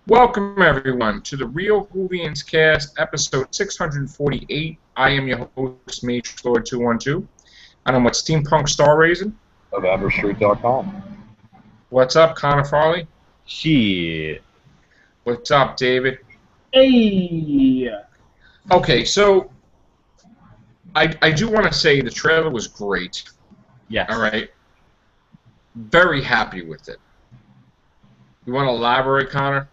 Welcome, everyone, to the Real Whovians cast, episode 648. I am your host, Mage Lord 212, and I'm with Steampunk Star Raising. Of AmberStreet.com. What's up, Connor Farley? Shit. What's up, David? Hey! Okay, so I do want to say the trailer was great. Yes. All right. Very happy with it. You want to elaborate, Connor?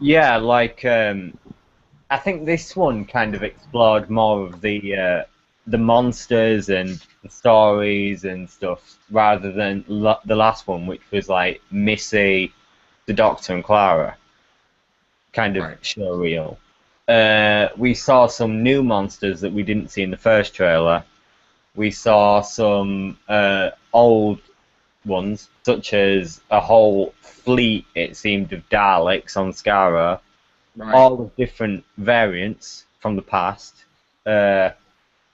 Yeah, I think this one kind of explored more of the monsters and the stories and stuff, rather than the last one, which was like Missy, the Doctor, and Clara, kind of Right. surreal. We saw some new monsters that we didn't see in the first trailer. We saw some old ones, such as a whole fleet, it seemed, of Daleks on Skara, Right. all of different variants from the past,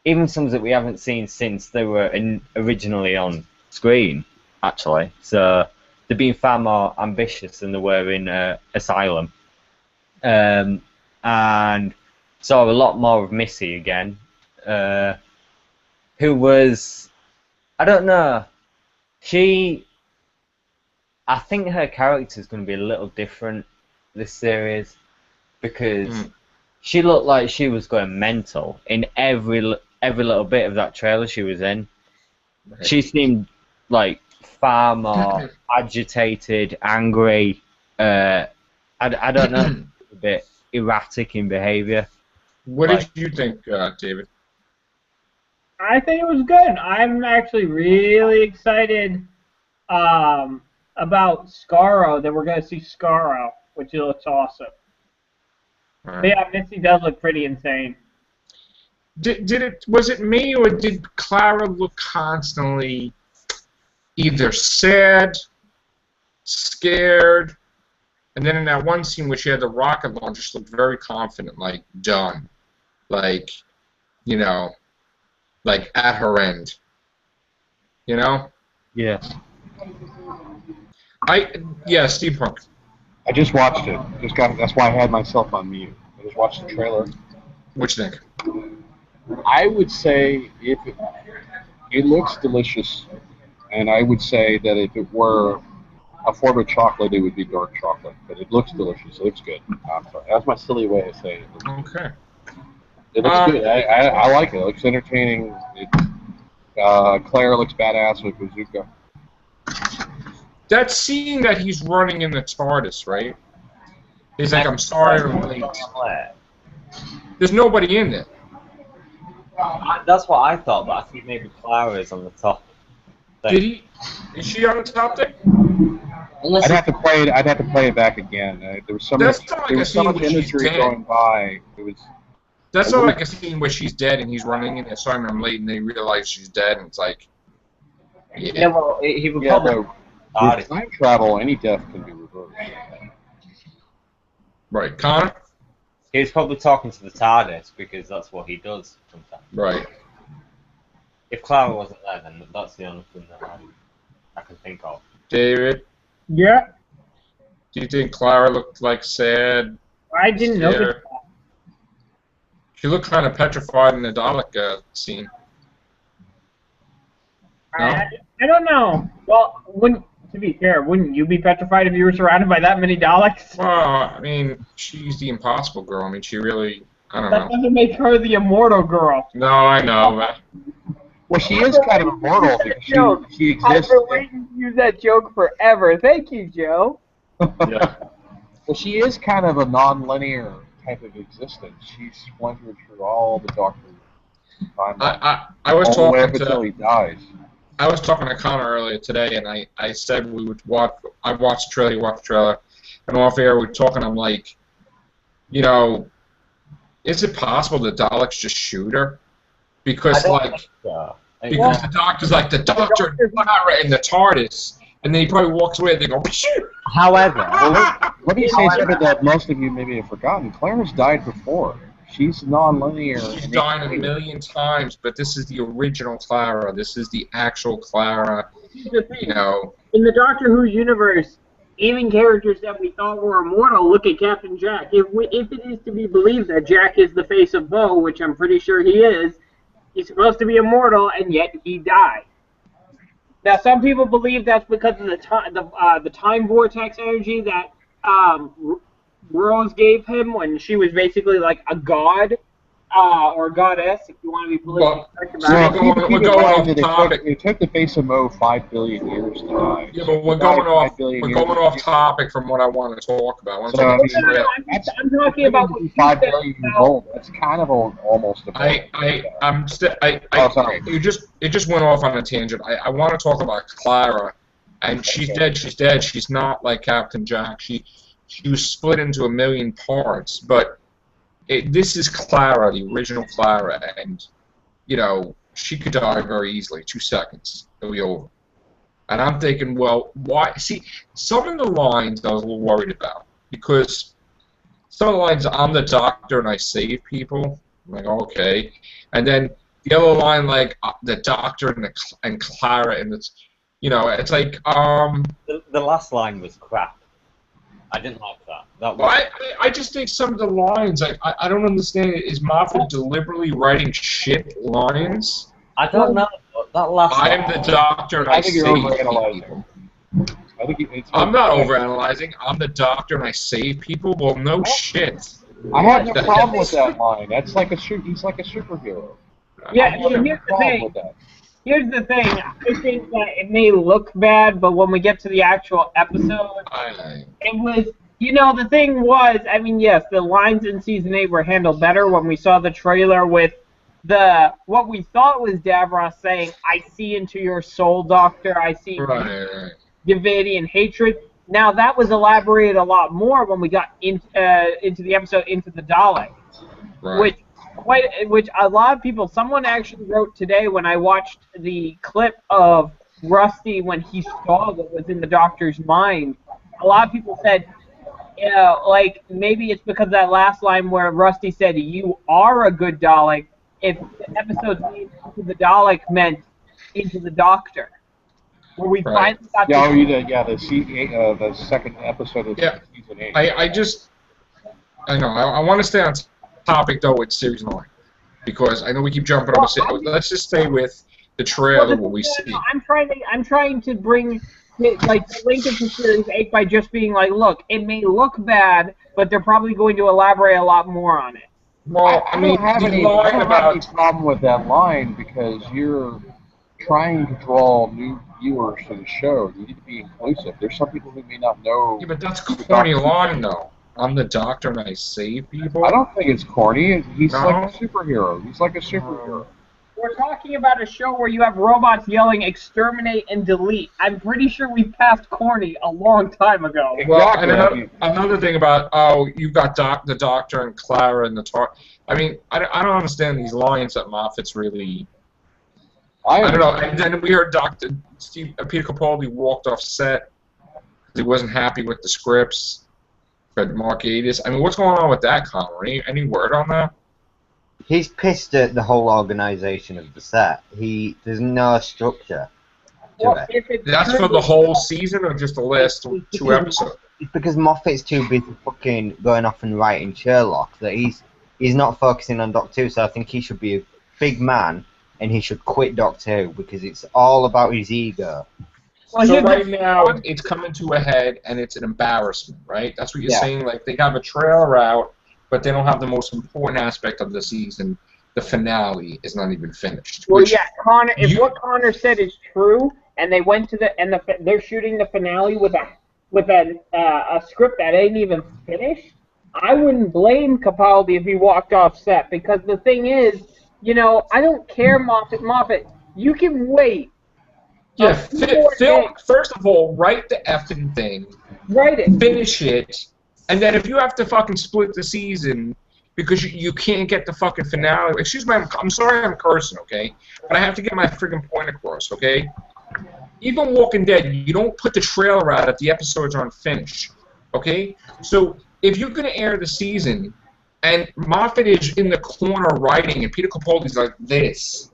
even some that we haven't seen since they were originally on screen, actually. So they're being far more ambitious than they were in Asylum. And saw a lot more of Missy again, who was, I don't know, I think her character is going to be a little different this series, because she looked like she was going mental in every little bit of that trailer she was in. Right. She seemed like far more agitated, angry. I don't know, a bit erratic in behaviour. What did you think, David? I think it was good. I'm actually really excited about Scarro, that we're going to see Scarro, which looks awesome. Right. But yeah, Missy does look pretty insane. Was it me, or did Clara look constantly either sad, scared, and then in that one scene where she had the rocket launcher, she looked very confident, like done, like, you know, like at her end, you know? Yeah. Steampunk. I just watched it. That's why I had myself on mute. I just watched the trailer. What you think? I would say if it looks delicious, and I would say that if it were a form of chocolate, it would be dark chocolate. But it looks delicious. It looks good. I'm sorry. That's my silly way of saying it. Okay. It looks good. I like it. It looks entertaining. Claire looks badass with bazooka. That scene that he's running in the TARDIS, right? He's like, I'm sorry I'm late. There's nobody in there. That's what I thought, but I think maybe Clara is on the top. Is she on the top there? Unless I'd have to play it back again. There was so That's much, not like there a was so scene much where she's imagery dead. going by. It was. That's not like a scene where she's dead and he's running in there. Sorry, I'm late, and they realize she's dead, and it's like, Yeah, well, he would Yeah, probably. no, with time travel, any death can be reversed. Right, Connor. He was probably talking to the TARDIS, because that's what he does sometimes. Right. If Clara wasn't there, then that's the only thing that I can think of. David, Yeah, do you think Clara looked like sad? I didn't notice scared? that. She looked kind of petrified in the Dalek scene. No? I don't know. Well, to be fair, wouldn't you be petrified if you were surrounded by that many Daleks? Well, I mean, she's the impossible girl. I mean, she really, I don't That know. doesn't make her the immortal girl. No, I know, but Well, she is kind of immortal because she I've exists. been waiting to use that joke forever. Thank you, Joe. Yeah. Well, she is kind of a non-linear type of existence. She's splintered through all the Doctor timelines. I was all the way up talking until to he dies. I was talking to Connor earlier today, and I said we would watch. I watched the trailer, you watched the trailer, and off air we were talking. I'm like, you know, is it possible the Daleks just shoot her? Because like, because the Doctor's like the Doctor and Clara in the TARDIS, and then he probably walks away and they go, shoot. However, Let me say something that most of you maybe have forgotten. Claire's died before. She's non-linear. She's died a million times, but this is the original Clara. This is the actual Clara. Here's the thing. You know. In the Doctor Who universe, even characters that we thought were immortal. Look at Captain Jack. If it is to be believed that Jack is the face of Bo, which I'm pretty sure he is, he's supposed to be immortal, and yet he died. Now, some people believe that's because of the time vortex energy that Rose gave him when she was basically like a god or goddess, if you want to be politically correct about it. We're going off topic. It took the face of Mo 5 billion years to die. Yeah, but we're going off topic from what I want to talk about. I'm talking about 5 billion years old. That's kind of almost a. It just went off on a tangent. I want to talk about Clara, and she's dead. She's dead. She's not like Captain Jack. She was split into a million parts, but. This is Clara, the original Clara, and, you know, she could die very easily. 2 seconds, it'll be over. And I'm thinking, well, why? See, some of the lines I was a little worried about, because some of the lines, I'm the doctor and I save people. I'm like, okay. And then the other line, like, the doctor and Clara, and it's, you know, it's like, The last line was crap. I didn't like that. I just think some of the lines, I don't understand. Is Moffat deliberately writing shit lines? I don't know. That last I am the doctor and I think save you're overanalyzing. people. I think it's. I'm not overanalyzing. I'm the doctor and I save people. Well, no shit. I have no problem with that line. That's like he's like a superhero. Yeah, here's the thing. Here's the thing. I think that it may look bad, but when we get to the actual episode, it was. You know, the thing was, I mean, yes, the lines in Season 8 were handled better when we saw the trailer with what we thought was Davros saying, I see into your soul, Doctor, I see divinity and hatred. Now, that was elaborated a lot more when we got into the episode Into the Daleks, which a lot of people, someone actually wrote today when I watched the clip of Rusty when he saw what was in the Doctor's mind, a lot of people said, yeah, like, maybe it's because of that last line where Rusty said, you are a good Dalek, if the episode's name Into the Dalek meant Into the Doctor. Where we finally got the second episode of Season 8. I want to stay on topic, though, with Series 9. Because I know we keep jumping on the let's just stay with the trailer, what we see. I'm trying to bring... like, the link into Series 8 by just being like, look, it may look bad, but they're probably going to elaborate a lot more on it. Well, I don't have any problem with that line because you're trying to draw new viewers to the show. You need to be inclusive. There's some people who may not know. Yeah, but that's a corny line, though. I'm the doctor and I save people. I don't think it's corny. He's like a superhero. He's like a superhero. We're talking about a show where you have robots yelling exterminate and delete. I'm pretty sure we passed corny a long time ago. Well, and another thing about, you've got the Doctor and Clara and the talk. I mean, I don't understand these lines that Moffat's really... I don't know. And then we heard Peter Capaldi walked off set because he wasn't happy with the scripts. Fred Markadis. I mean, what's going on with that, Connor? Any word on that? He's pissed at the whole organisation of the set. There's no structure to it. That's for the whole season or just the last two episodes? It's because Moffat's too busy fucking going off and writing Sherlock that he's not focusing on Doctor Who, so I think he should be a big man and he should quit Doctor Who because it's all about his ego. Well, so right now it's coming to a head and it's an embarrassment, right? That's what you're saying? Like, they have a trailer out, but they don't have the most important aspect of the season. The finale is not even finished. Well, yeah, Connor. If what Connor said is true, and they went to they're shooting the finale with a script that ain't even finished, I wouldn't blame Capaldi if he walked off set because the thing is, you know, I don't care, Moffat. You can wait. Yeah, film. First of all, write the effing thing. Write it. Finish it. And then if you have to fucking split the season because you can't get the fucking finale, excuse me, I'm sorry I'm cursing, okay? But I have to get my friggin' point across, okay? Even Walking Dead, you don't put the trailer out if the episodes aren't finished, okay? So if you're going to air the season and Moffat is in the corner writing and Peter Capaldi's like this,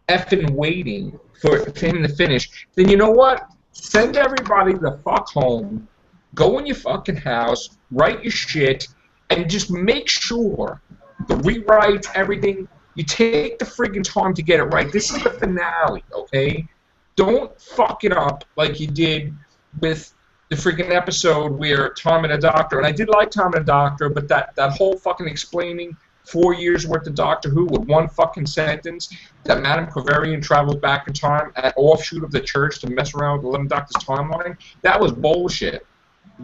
effing waiting for him to finish, then you know what? Send everybody the fuck home. Go in your fucking house, write your shit, and just make sure the rewrites, everything, you take the friggin' time to get it right. This is the finale, okay? Don't fuck it up like you did with the freaking episode where Tom and the Doctor, and I did like Tom and the Doctor, but that whole fucking explaining 4 years worth of Doctor Who with one fucking sentence, that Madame Cavarian travels back in time at offshoot of the church to mess around with the 11th Doctor's timeline, that was bullshit.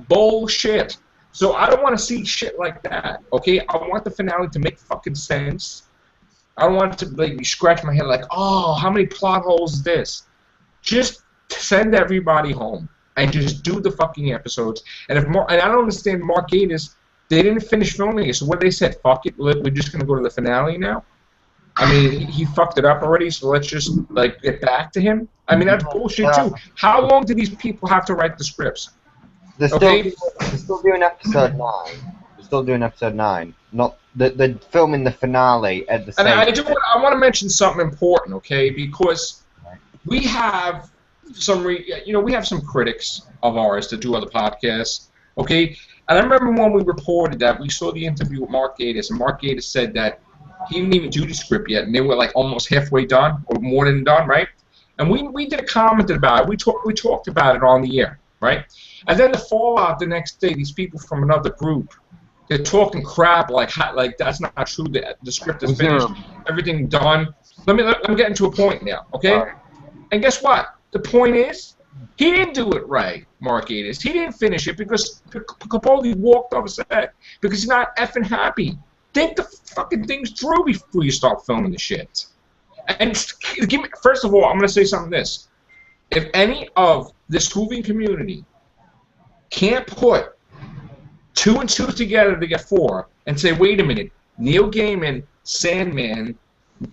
Bullshit. So I don't want to see shit like that, okay? I want the finale to make fucking sense. I don't want it to like scratch my head like, oh, how many plot holes is this? Just send everybody home and just do the fucking episodes. And and I don't understand Mark Gatiss, they didn't finish filming it, so what they said, fuck it, we're just gonna go to the finale now. I mean, he fucked it up already, so let's just like get back to him. I mean, that's bullshit too. How long do these people have to write the scripts? They're still doing episode 9. They're still doing episode 9. Not they're filming the finale at the same. And I want to mention something important, okay? Because we have some we have some critics of ours that do other podcasts, okay? And I remember when we reported that we saw the interview with Mark Gatiss, and Mark Gatiss said that he didn't even do the script yet, and they were like almost halfway done or more than done, right? And we did a comment about it. We talked about it on the air, right? And then the fallout the next day, these people from another group, they're talking crap like that's not true. The script is finished, everything done. Let me get into a point now, okay? Right. And guess what? The point is, he didn't do it right, Mark Gatiss. He didn't finish it because Capaldi walked off set because he's not effing happy. Think the fucking things through before you start filming the shit. And first of all, I'm going to say something this. If any of this Whovian community can't put 2 and 2 together to get 4 and say, wait a minute, Neil Gaiman, Sandman,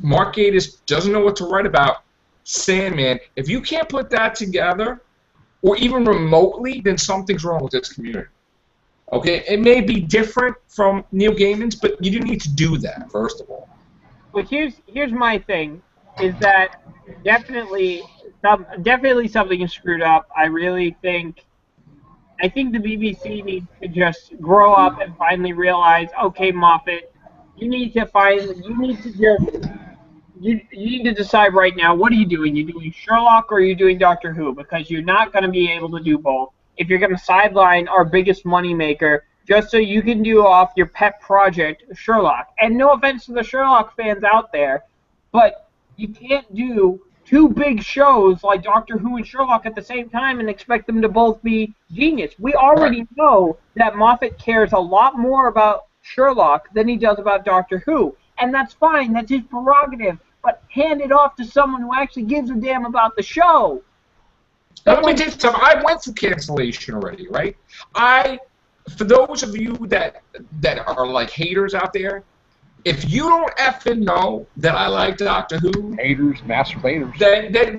Mark Gatiss doesn't know what to write about, Sandman, if you can't put that together, or even remotely, then something's wrong with this community. Okay? It may be different from Neil Gaiman's, but you didn't need to do that, first of all. But here's my thing, is that definitely something is screwed up. I think the BBC needs to just grow up and finally realize, okay, Moffat, you need to decide right now, what are you doing? You're doing Sherlock or are you doing Doctor Who? Because you're not going to be able to do both if you're going to sideline our biggest moneymaker just so you can do off your pet project, Sherlock. And no offense to the Sherlock fans out there, but you can't do 2 big shows like Doctor Who and Sherlock at the same time and expect them to both be genius. We already know that Moffat cares a lot more about Sherlock than he does about Doctor Who. And that's fine, that's his prerogative. But hand it off to someone who actually gives a damn about the show. Let me tell you something. I went through cancellation already, right? For those of you that are like haters out there, if you don't effing know that I like Doctor Who, haters, masturbators,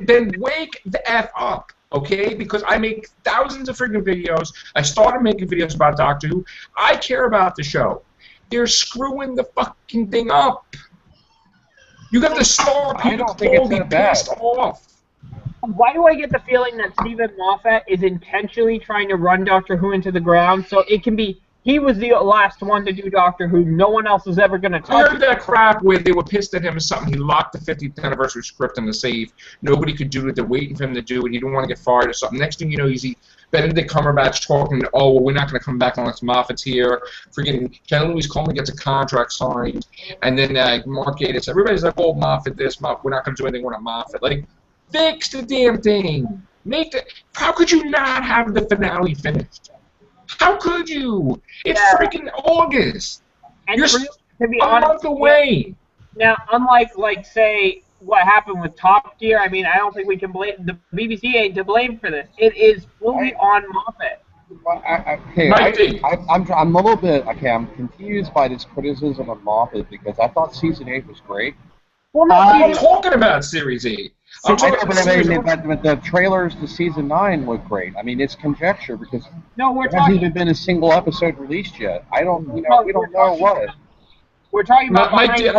then wake the F up, okay? Because I make thousands of freaking videos. I started making videos about Doctor Who. I care about the show. They're screwing the fucking thing up. You got the star people totally pissed off. Why do I get the feeling that Stephen Moffat is intentionally trying to run Doctor Who into the ground so it can be he was the last one to do Doctor Who. No one else is ever going to touch it. I heard that crap where they were pissed at him or something. He locked the 50th anniversary script in the safe. Nobody could do it. They're waiting for him to do it. He didn't want to get fired or something. Next thing you know, he's Benedict Cumberbatch talking, oh, well, we're not going to come back unless Moffat's here. Freaking Ken Louis Coleman gets a contract signed. And then Mark Gatiss, everybody's like, oh, Moffat this, Moffat, we're not going to do anything with Moffat. Like, fix the damn thing. How could you not have the finale finished? How could you? It's freaking August. And you're to be a honest, month away. Now, unlike, like, say, what happened with Top Gear, I mean, I don't think we can blame the BBC ain't to blame for this. It is fully on Moffat. I'm a little bit I'm confused by this criticism of Moffat because I thought season 8 was great. Well, no, I'm talking about series 8. But the trailers to season 9 look great. I mean, it's conjecture because there hasn't even been a single episode released yet. We don't know what. We're talking about Mike D.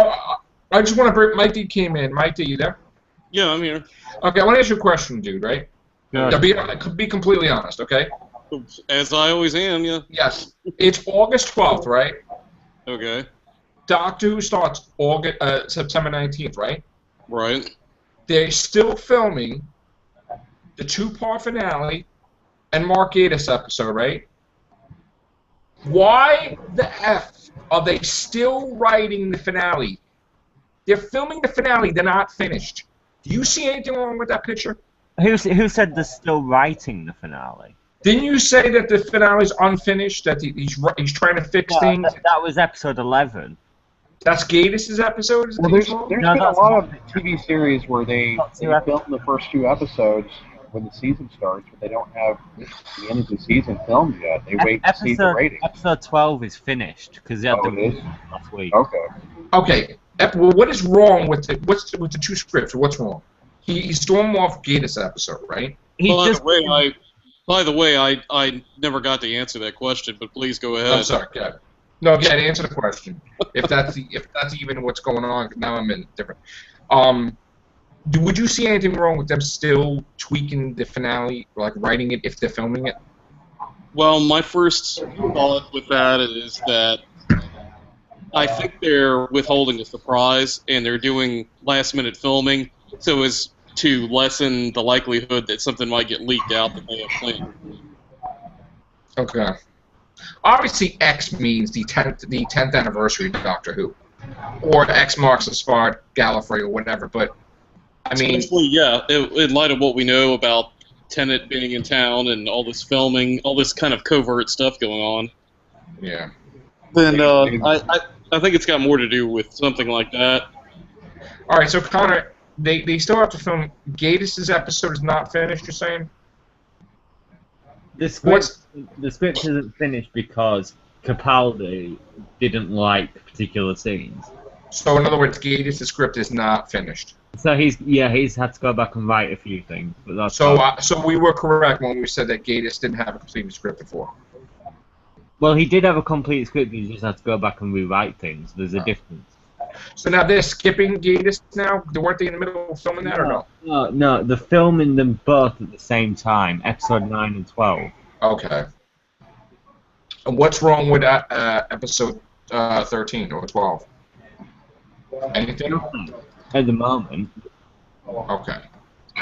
I just want to bring Mike D. came in. Mike D, you there? Yeah, I'm here. Okay, I want to ask you a question, dude. Right? Yeah. Now, be completely honest, okay? As I always am, yeah. Yes. It's August 12th, right? Okay. Doctor Who starts September 19th, right? Right. They're still filming the two-part finale and Mark Gatiss episode, right? Why the F are they still writing the finale? They're filming the finale. They're not finished. Do you see anything wrong with that picture? Who said they're still writing the finale? Didn't you say that the finale is unfinished? That he's trying to fix things? That was episode 11. That's Gatiss's episode? Well, there's been a lot of TV series where they film the first 2 episodes when the season starts, but they don't have the end of the season filmed yet. They wait to see the ratings. Episode 12 is finished because they had the last week. Okay. Okay. Well, what is wrong with the 2 scripts? What's wrong? He stormed off Gatiss episode, right? By the way, I never got to answer that question, but please go ahead. I'm sorry. Yeah. No, again, answer the question. If that's even what's going on, now I'm in different. Would you see anything wrong with them still tweaking the finale, like writing it if they're filming it? Well, my first thought with that is that I think they're withholding a surprise and they're doing last-minute filming so as to lessen the likelihood that something might get leaked out that they have planned. Okay. Obviously, X means the 10th anniversary of Doctor Who, or X marks the spot, Gallifrey, or whatever. But I mean, especially, yeah, in light of what we know about Tennant being in town and all this filming, all this kind of covert stuff going on. Yeah. Then I think it's got more to do with something like that. All right, so Connor, they still have to film. Gatiss's episode is not finished. You're saying? The script isn't finished because Capaldi didn't like particular scenes. So in other words, Gatiss's script is not finished. So he's had to go back and write a few things, but that's so we were correct when we said that Gatiss didn't have a complete script before. Well, he did have a complete script. He just had to go back and rewrite things. There's a difference. So now they're skipping Gatiss now? Weren't they in the middle of filming that or no? No, they're filming them both at the same time, episode 9 and 12. Okay. And what's wrong with episode 13 or 12? Anything? At the moment. Okay.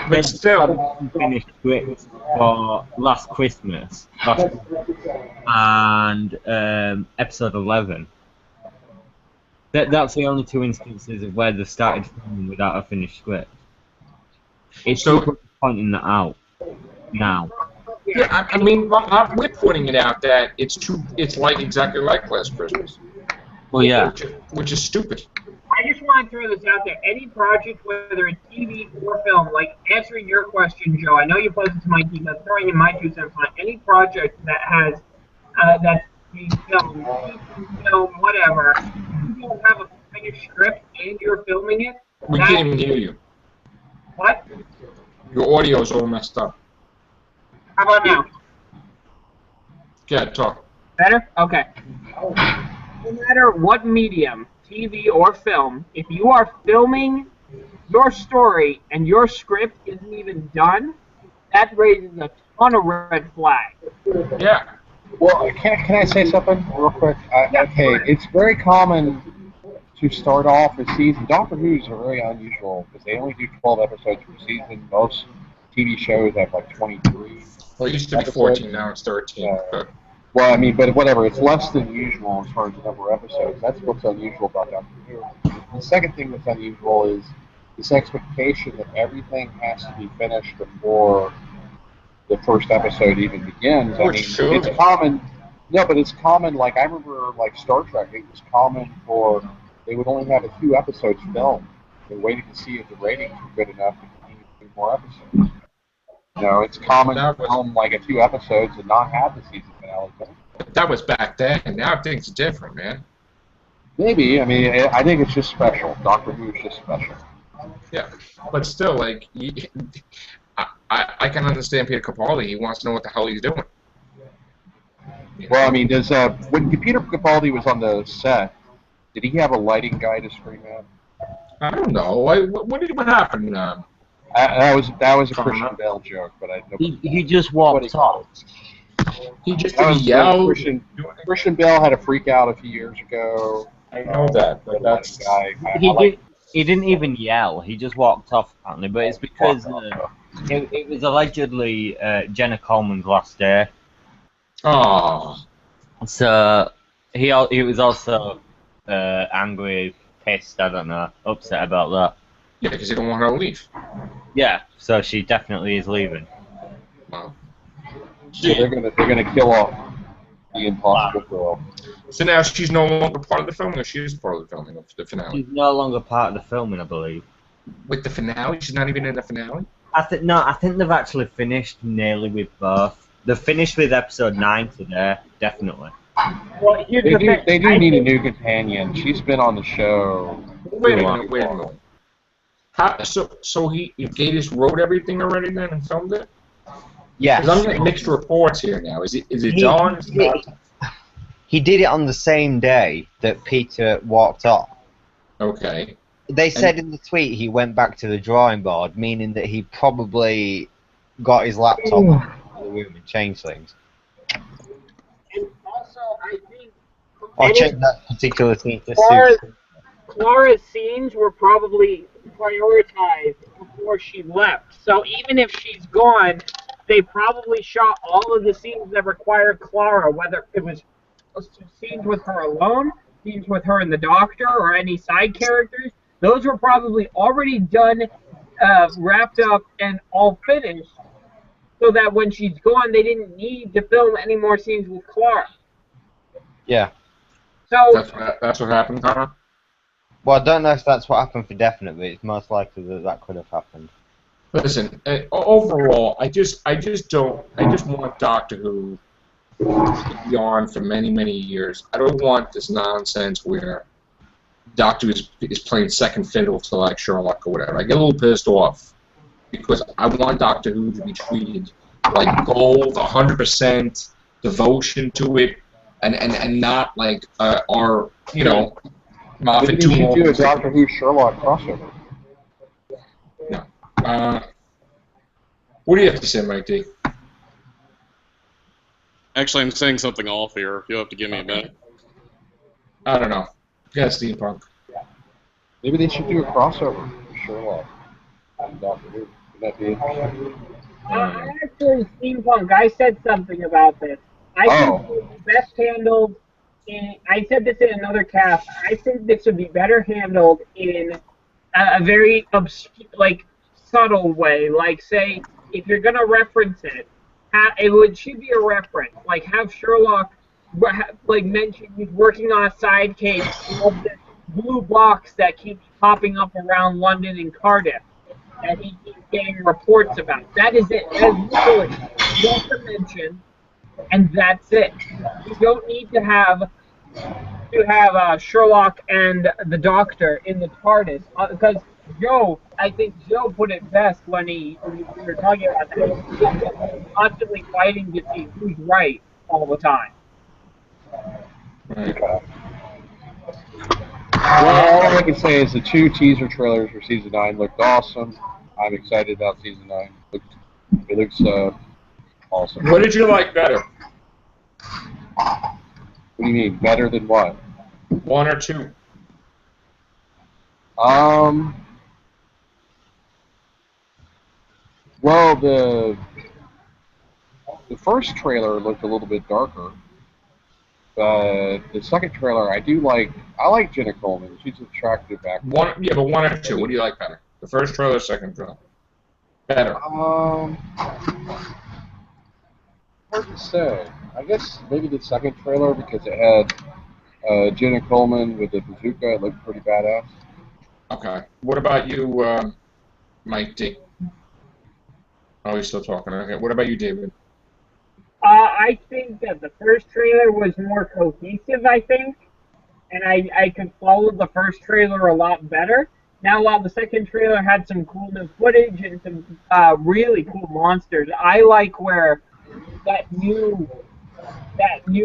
But still, finished script for Last Christmas and episode 11. That's the only 2 instances of where they started filming without a finished script. It's so pointing that out now. Yeah, I mean, we're pointing it out that it's like exactly like Last Christmas. Well, yeah. Which is stupid. I just want to throw this out there. Any project, whether it's TV or film, like answering your question, Joe, I know you posed it to my team, but throwing in my 2 cents on it, any project that has, that's being filmed, whatever, you don't have a finished script and you're filming it. We can't even hear you. What? Your audio is all messed up. How about now? Yeah, talk. Better? Okay. No matter what medium, TV or film, if you are filming your story and your script isn't even done, that raises a ton of red flags. Yeah. Well, can I say something real quick? Okay, it's very common to start off a season. Doctor Who's are very unusual because they only do 12 episodes per season. Most TV shows have like 23. Well, it used to be 14, now it's 13. Well, I mean, but whatever. It's less than usual as far as the number of episodes. That's what's unusual about Doctor Who. The second thing that's unusual is this expectation that everything has to be finished before the first episode even begins. I mean, it's common. No, but it's common. Like I remember, like Star Trek, it was common for they would only have a few episodes filmed. They waited to see if the ratings were good enough to continue to do more episodes. You know, it's common to film like a few episodes and not have the season finale. That was back then. Now things are different, man. Maybe. I mean, I think it's just special. Doctor Who is just special. Yeah, but still, like, I can understand Peter Capaldi. He wants to know what the hell he's doing. Well, I mean, when Peter Capaldi was on the set, did he have a lighting guy to scream at? I don't know. What happened? That was a Christian Bale joke, but I know. He just walked off. He just That did was he yell? Christian Bale had a freak out a few years ago. I know that, but that's guy. He didn't even yell. He just walked off apparently, but it's because it was allegedly Jenna Coleman's last day. oh. So he was also angry, pissed, I don't know, upset about that. Yeah, because he don't want her to leave. Yeah, so she definitely is leaving. Wow. So they're gonna kill off the Impossible Girl. So now she's no longer part of the filming, or she is part of the filming of the finale? She's no longer part of the filming, I believe. With the finale? She's not even in the finale? I think they've actually finished nearly with both. They've finished with episode 9 today, definitely. Well, They do need a new companion. She's been on the show. Wait a minute. So he Gatiss wrote everything already then and filmed it? Yeah. Because I'm getting mixed reports here now. Is it done? Is it not? He did it on the same day that Peter walked off. Okay. They said in the tweet he went back to the drawing board, meaning that he probably got his laptop in the room and changed things. And also, I think... Or check that particular scene to see. Clara's scenes were probably prioritized before she left. So even if she's gone, they probably shot all of the scenes that required Clara, whether it was scenes with her alone, scenes with her and the Doctor, or any side characters. Those were probably already done, wrapped up, and all finished, so that when she's gone, they didn't need to film any more scenes with Clara. Yeah. So that's what happened, Connor? Well, I don't know if that's what happened for definite, but it's most likely that could have happened. Listen, overall, I just want Doctor Who to be on for many, many years. I don't want this nonsense where Doctor Who is playing second fiddle to like Sherlock or whatever. I get a little pissed off because I want Doctor Who to be treated like gold, 100% devotion to it, and not like our Moffat Maybe you should do a Doctor Who Sherlock crossover. No. What do you have to say, Mike D? Actually, I'm saying something off here. You'll have to give me a minute. I don't know. Yeah, steampunk. Maybe they should do a crossover with Sherlock and Doctor Who. Would that be interesting? actually, steampunk. I said something about this. I think it would be best handled. I said this in another cast. I think this would be better handled in a very subtle way. Like, say, if you're gonna reference it, should be a reference. Like, have Sherlock mention he's working on a side case of this blue box that keeps popping up around London and Cardiff that he keeps getting reports about. That is it. That is literally just a mention, and that's it. You don't need to have Sherlock and the Doctor in the TARDIS, because I think Joe put it best when we were talking about that. He's constantly fighting to see who's right all the time. Okay. Well, all I can say is the 2 teaser trailers for Season 9 looked awesome. I'm excited about Season 9. It looks awesome. What did you like better? What do you mean, better than what? 1 or 2? Well, the first trailer looked a little bit darker, but the second trailer, I like Jenna Coleman. She's an attractive actor. 1 or 2. What do you like better? The first trailer or second trailer? Better. Hard to say. I guess maybe the second trailer because it had Jenna Coleman with the bazooka. It looked pretty badass. Okay. What about you, Mike D? Oh, he's still talking. Okay. What about you, David? I think that the first trailer was more cohesive, I think, and I could follow the first trailer a lot better. Now, while the second trailer had some cool new footage and some really cool monsters, I like where that new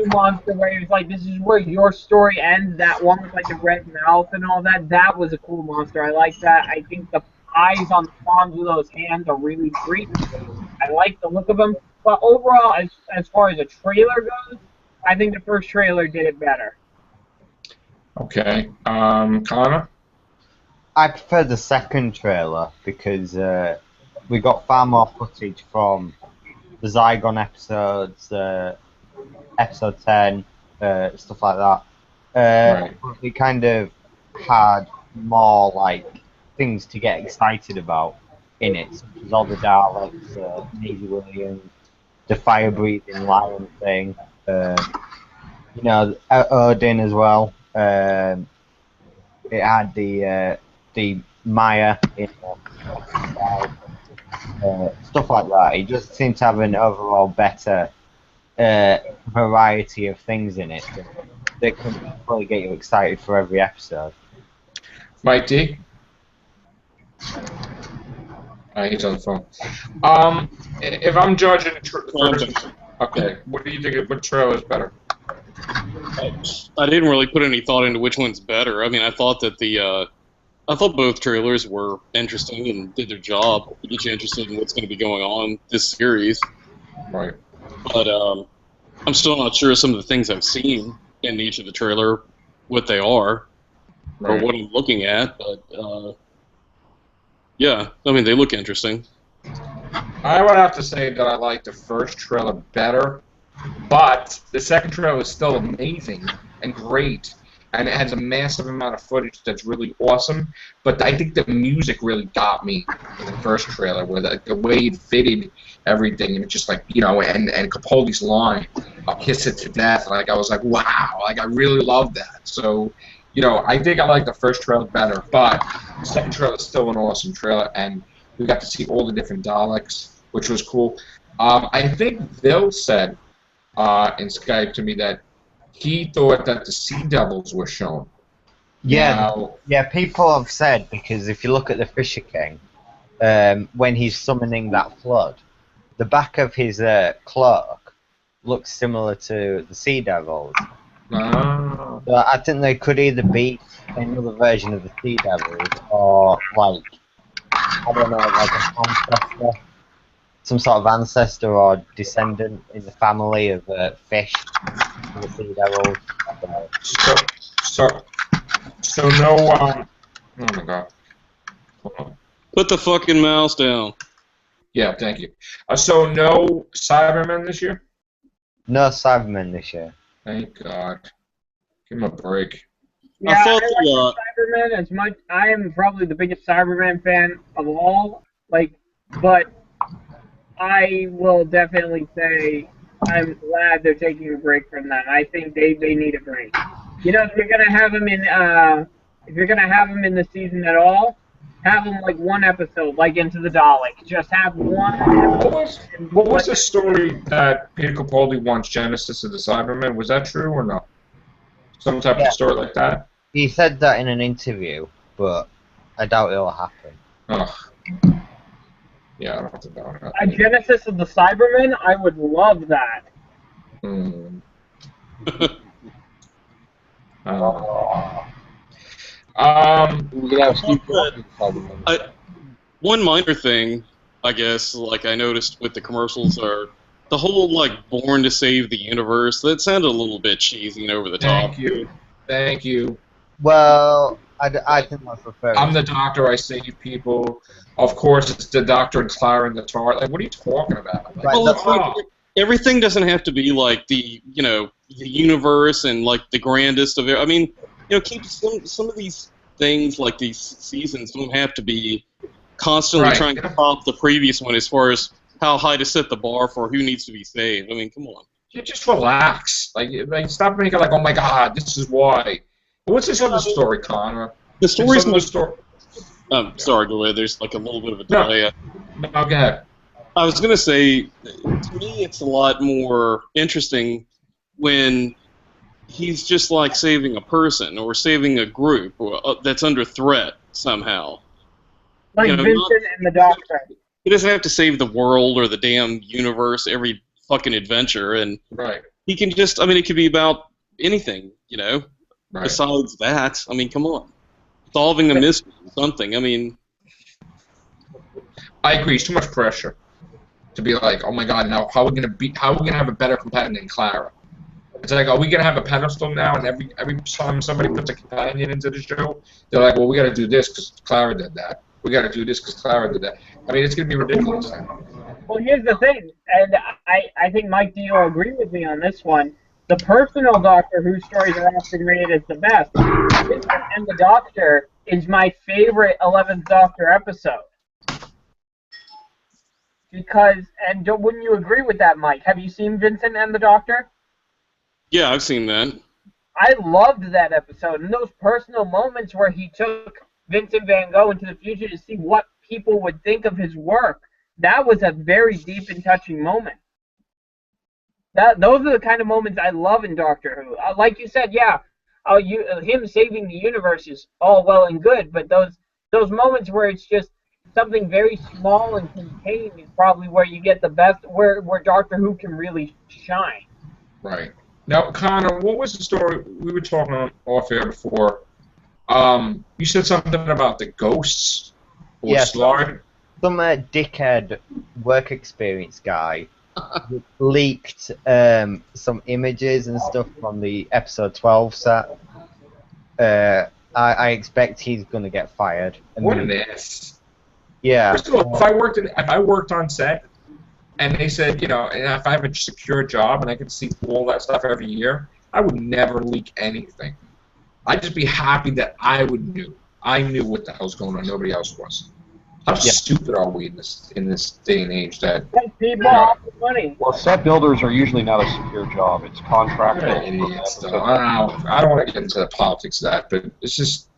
monster where it's like, this is where your story ends, that one with like the red mouth and all that, that was a cool monster. I like that. I think the eyes on the palms of those hands are really creepy. I like the look of them. But overall, as far as a trailer goes, I think the first trailer did it better. Okay. Connor? I prefer the second trailer because we got far more footage from the Zygon episodes, episode 10, stuff like that. Right. We kind of had more like things to get excited about in it, such as all the Daleks, Maisie Williams, the fire-breathing lion thing, you know, Odin as well. It had the Maya in stuff like that. It just seemed to have an overall better variety of things in it that can really get you excited for every episode. Mike D? He's on the phone. If I'm judging the first, okay, what do you think? What trailer is better? I didn't really put any thought into which one's better. I mean, I thought that I thought both trailers were interesting and did their job to get you interested in what's going to be going on this series. Right. But I'm still not sure some of the things I've seen in each of the trailer, what they are, or what I'm looking at. But yeah, I mean, they look interesting. I would have to say that I like the first trailer better, but the second trailer is still amazing and great, and it has a massive amount of footage that's really awesome. But I think the music really got me in the first trailer, where the way it fitted everything, and it's just like, you know, and Capaldi's line, "I'll kiss it to death." Like, I was like, wow, like I really love that. So, you know, I think I like the first trailer better, but the second trailer is still an awesome trailer, and we got to see all the different Daleks, which was cool. I think Bill said in Skype to me that he thought that the Sea Devils were shown. Yeah, Now, yeah. People have said, because if you look at the Fisher King, when he's summoning that flood, the back of his cloak looks similar to the Sea Devils. So I think they could either be another version of the Sea Devils, or like, I don't know, like an ancestor, some sort of ancestor or descendant in the family of fish, the Sea Devils. So no. Oh my God. Hold on. Put the fucking mouse down. Yeah, thank you. So no Cybermen this year? No Cybermen this year. Thank God. Give him a break. Yeah, I like the Cybermen as much. I am probably the biggest Cyberman fan of all. Like, but I will definitely say I'm glad they're taking a break from them. I think they need a break. You know, if you're gonna have them in the season at all, have them like one episode, like Into the Daleks. Just have one. What was the story that Peter Capaldi wants Genesis of the Cybermen? Was that true or no? Some type of story like that? He said that in an interview, but I doubt it'll happen. Ugh. Yeah, I don't have to doubt that. A Genesis of the Cybermen? I would love that. One minor thing, I guess, like I noticed with the commercials, are the whole like "born to save the universe." That sounded a little bit cheesy and over the top. Thank you. Well, I think that's fair. I'm the doctor. I save people. Of course, it's the Doctor and Clara and the TARDIS. Like, what are you talking about? Like, well, everything doesn't have to be like the universe and like the grandest of it. I mean, keep some of these things, like these seasons, don't have to be constantly trying to top the previous one as far as how high to set the bar for who needs to be saved. I mean, come on. You just relax. Like stop making like, oh my God, this is why. What's this other story, Connor? The story's more. Sorry, go ahead. There's like a little bit of a delay. No, go ahead. I was gonna say, to me, it's a lot more interesting when he's just like saving a person or saving a group that's under threat somehow. Like Vincent and the Doctor. He doesn't have to save the world or the damn universe every fucking adventure, and he can just. I mean, it could be about anything, Besides that, I mean, come on, solving a mystery, something. I mean, I agree. It's too much pressure. to be like, oh my God, now how are we gonna have a better companion than Clara? It's like, are we gonna have a pedestal now? And every time somebody puts a companion into the show, they're like, well, we got to do this because Clara did that. We got to do this because Clara did that. I mean, it's gonna be ridiculous. Well, here's the thing, and I think Mike D will agree with me on this one. The personal Doctor Who stories are often rated as the best. Vincent and the Doctor is my favorite 11th Doctor episode. Because, and wouldn't you agree with that, Mike? Have you seen Vincent and the Doctor? Yeah, I've seen that. I loved that episode, and those personal moments where he took Vincent Van Gogh into the future to see what people would think of his work. That was a very deep and touching moment. Those are the kind of moments I love in Doctor Who. Like you said, yeah, him saving the universe is all well and good, but those moments where it's just something very small and contained is probably where you get the best, where Doctor Who can really shine. Right. Now, Connor, what was the story we were talking on off air before? You said something about the ghosts. Yes. Slard. Some dickhead work experience guy leaked some images and stuff from the episode 12 set. I expect he's gonna get fired. What an ass. Yeah. First of all, if I worked on set, and they said, you know, and if I have a secure job and I could see all that stuff every year, I would never leak anything. I'd just be happy that I knew what the hell's going on. Nobody else was. How stupid are we in this day and age that people have money? Well, set builders are usually not a secure job. It's contractual. Idiots, though. I don't want to get into the politics of that, but it's just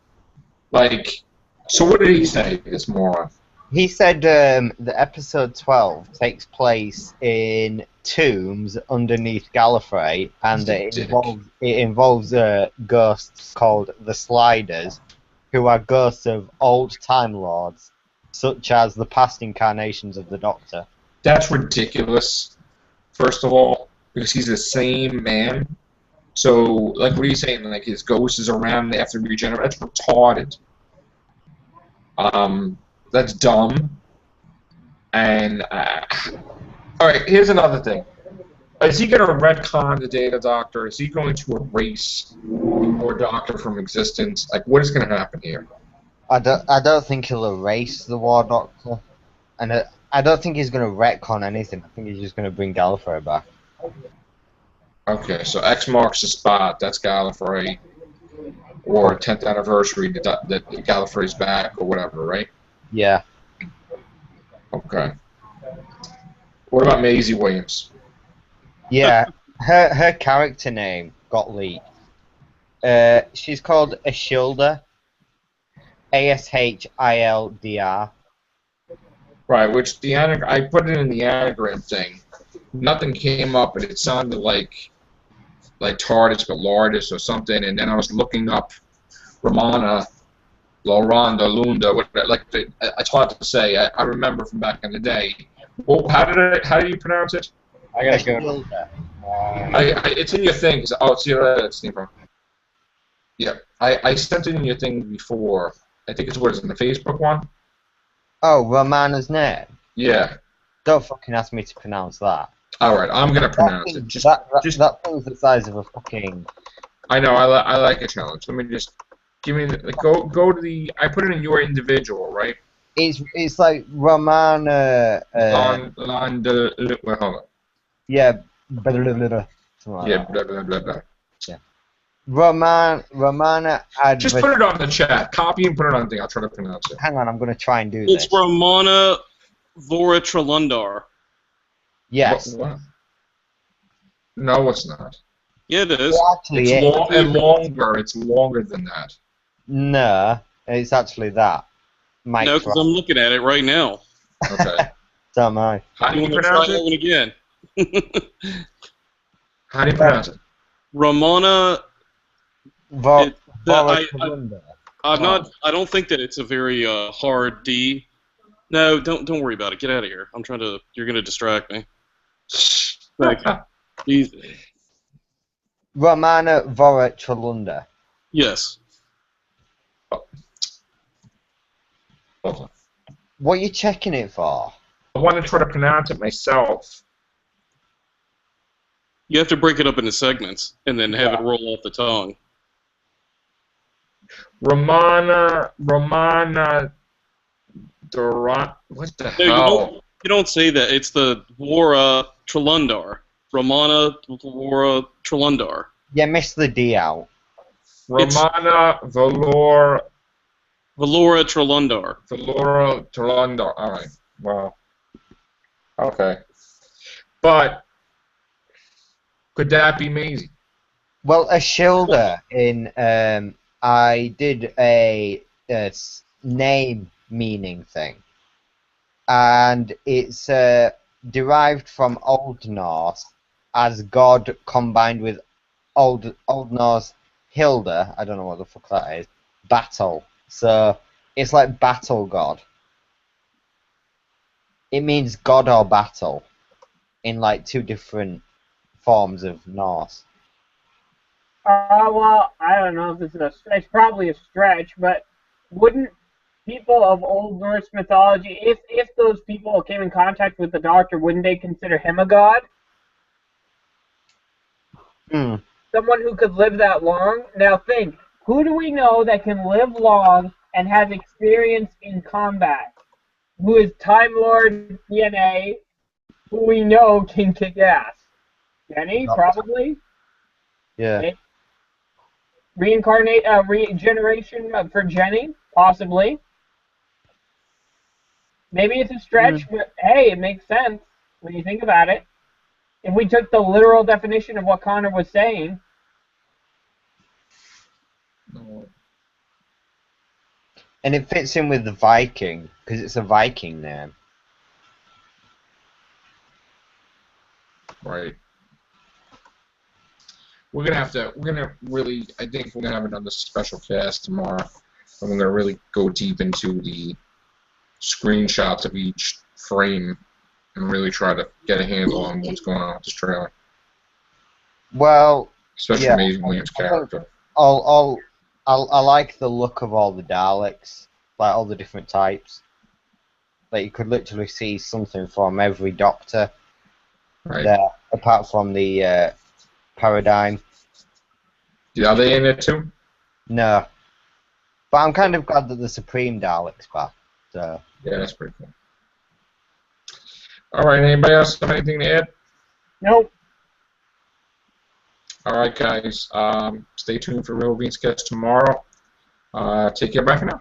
like. So what did he say, this moron? He said the episode 12 takes place in tombs underneath Gallifrey, and it involves ghosts called the Sliders, who are ghosts of old Time Lords, such as the past incarnations of the Doctor. That's ridiculous, first of all, because he's the same man. So, like, what are you saying? Like, his ghost is around after regenerate? That's retarded. That's dumb. And, alright, here's another thing. Is he going to retcon the Data Doctor? Is he going to erase the War Doctor from existence? Like, what is going to happen here? I don't think he'll erase the War Doctor, and I don't think he's going to retcon anything. I think he's just going to bring Gallifrey back. Okay, so X marks the spot. That's Gallifrey, or 10th anniversary that Gallifrey's back, or whatever, right? Yeah. Okay. What about Maisie Williams? Yeah, her character name got leaked. She's called Ashildr. Ashildr. Right, which I put it in the anagram thing. Nothing came up, but it sounded like TARDIS but Lardis or something. And then I was looking up Romana, Loranda, Lunda. It's hard to say. I remember from back in the day. Well, how do you pronounce it? I gotta go. It's in your thing. It's your thing. Yeah, I sent it in your thing before. I think it's in the Facebook one. Oh, Romana's name? Yeah. Don't fucking ask me to pronounce that. Alright, I'm gonna pronounce it. That thing's the size of a fucking... I know, I like a challenge. Let me just... Give me go to the... I put it in your individual, right? It's like Romana... Wait, hold on. Yeah, blah, blah, blah, blah, like yeah, blah, blah, blah, blah. Yeah. Romana... Just put it on the chat. Copy and put it on the thing. I'll try to pronounce it. Hang on, I'm going to try and do this. It's Romana Voratrelundar. Yes. What? No, it's not. Yeah, it is. Well, actually, It's longer. It's longer than that. No, it's actually that. Mike, no, because I'm looking at it right now. Okay. So am I. How do you want to pronounce try that one again? How do you pronounce it? Romana. Voratrelundar. I don't think that it's a very hard D. No, don't worry about it. Get out of here. You're gonna distract me. Thank you. Jesus. Romana Voratrelundar. Yes. Hold on. What are you checking it for? I want to try to pronounce it myself. You have to break it up into segments and then have it roll off the tongue. Romana Duran. What the No, hell? you don't say that. It's the Vora Trelundar. Romana Vora Trelundar. Yeah, miss the D out. Romana Valora Trelundar. All right. Well. Okay. But could that be Maisie? Well, a shoulder in I did a name meaning thing, and it's derived from Old Norse as God combined with Old Norse Hilda. I don't know what the fuck that is. Battle. So it's like battle god. It means god or battle in like two different forms of Norse. Well, I don't know if this is it's probably a stretch, but wouldn't people of Old Norse mythology, if those people came in contact with the Doctor, wouldn't they consider him a god? Hmm. Someone who could live that long? Now think, who do we know that can live long and has experience in combat? Who is Time Lord DNA, who we know can kick ass? Jenny, probably? Yeah. Regeneration for Jenny, possibly. Maybe it's a stretch, but hey, it makes sense when you think about it. If we took the literal definition of what Connor was saying. And it fits in with the Viking, because it's a Viking name. Right. We're gonna really, I think we're gonna have another special cast tomorrow, and we're gonna really go deep into the screenshots of each frame and really try to get a handle on what's going on with this trailer. Well, Especially Maisie Williams' character. I like the look of all the Daleks, like all the different types. Like you could literally see something from every Doctor there, apart from the Paradigm. Yeah, are they in it too? No. But I'm kind of glad that the Supreme Dalek's back. So. Yeah, that's pretty cool. Alright, anybody else have anything to add? Nope. Alright, guys. Stay tuned for Whovians Sketch tomorrow. Take care. Bye for now.